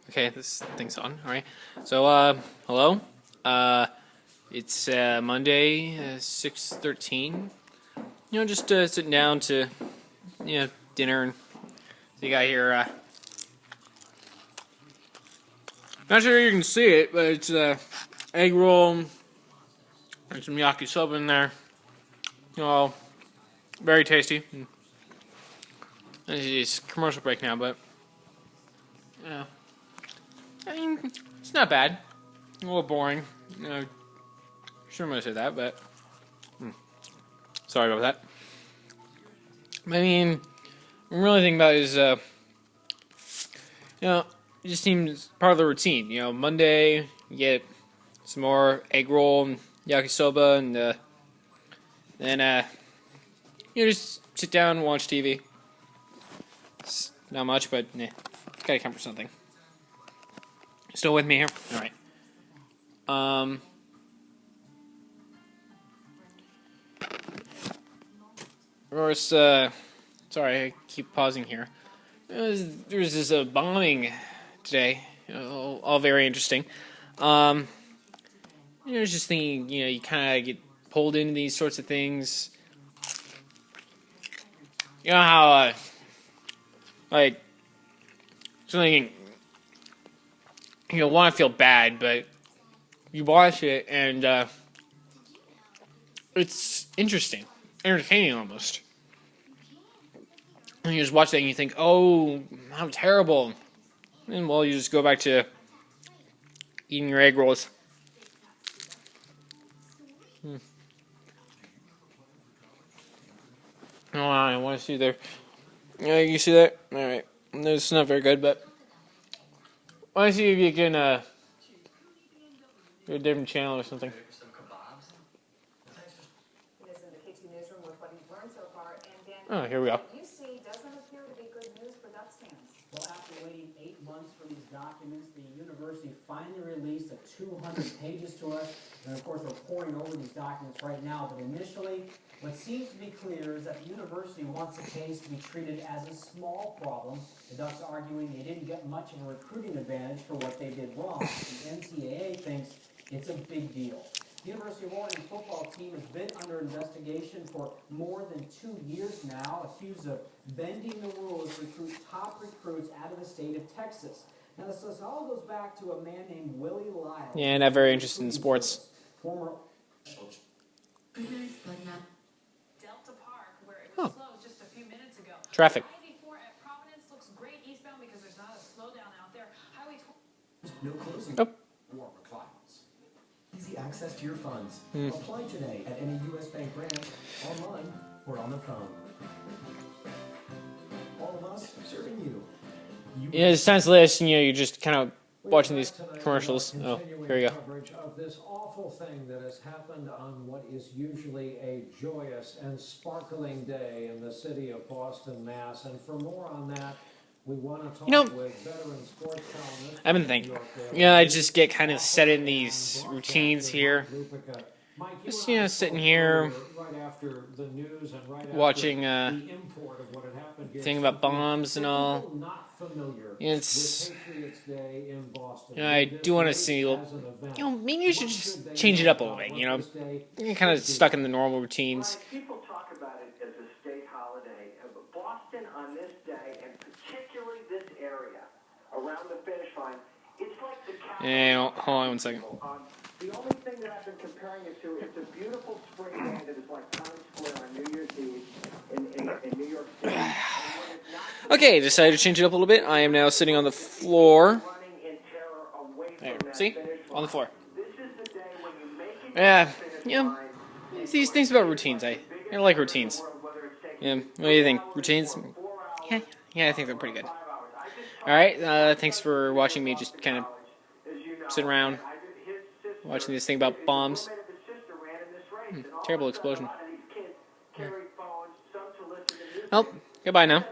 Okay, this thing's on. All right. So, hello. It's Monday, 6:13. Just sitting down to, dinner. And you got here. Not sure you can see it, but it's egg roll and some yakisoba in there. Very tasty. It's commercial break now, but yeah. I mean, it's not bad. A little boring. Sure, I'm gonna say that, but sorry about that. I mean, what I'm really thinking about is, it just seems part of the routine. Monday you get some more egg roll and yakisoba, and then just sit down and watch TV. It's not much, but gotta count for something. Still with me here? All right. Of course, sorry, I keep pausing here. There's this bombing today. All very interesting. I was just thinking, you kind of get pulled into these sorts of things. You know how, something. Want to feel bad, but you watch it and it's interesting, entertaining almost. And you just watch that and you think, oh, how terrible. And you just go back to eating your egg rolls. Oh, I want to see there. Yeah, you see that? All right. It's not very good, but I want to see if you can go to a different channel or something. Oh, here we go. Doesn't appear to be good news for Ducks fans. Well, after waiting 8 months for these documents, the university finally released 200 pages to us. And of course, we're poring over these documents right now. But initially, what seems to be clear is that the university wants the case to be treated as a small problem. The Ducks arguing they didn't get much of a recruiting advantage for what they did wrong. The NCAA thinks it's a big deal. The University of Oregon football team has been under investigation for more than 2 years now, accused of bending the rules to recruit top recruits out of the state of Texas. Now, this all goes back to a man named Willie Lyle. Yeah, not very interested in sports. Former Delta Park, where it was slow just a few minutes ago. Traffic. I-84 at Providence looks great eastbound because there's not a slowdown out there. Highway 20. No closing. Oh. Warmer climates. Easy access to your funds. Apply today at any U.S. Bank branch, online, or on the phone. All of us serving you. It's time to listen. You're just kind of watching these commercials. Oh, here we go. Coverage of this awful thing that has happened on what is usually a joyous and sparkling day in the city of Boston, Mass. And for more on that, we want to talk with veteran sports columnist. I've been thinking. I just get kind of set in these routines here. Just sitting here watching thing about bombs and all. It's I do want to see. Maybe you should just change it up a little bit. You're kind of stuck in the normal routines. People talk about it as a state holiday, but Boston on this day, and particularly this area around the finish line, it's like the capital. Yeah, hold on one second. The only thing that I've been comparing it to is a beautiful spring day that is like Times Square on New Year's Eve in New York City. Okay, decided to change it up a little bit. I am now sitting on the floor. There, see? On the floor. Yeah, it's these things about routines. I like routines. Yeah, what do you think? Routines? Yeah, I think they're pretty good. Alright, thanks for watching me just kind of sit around watching this thing about bombs. Terrible explosion. Well, goodbye now.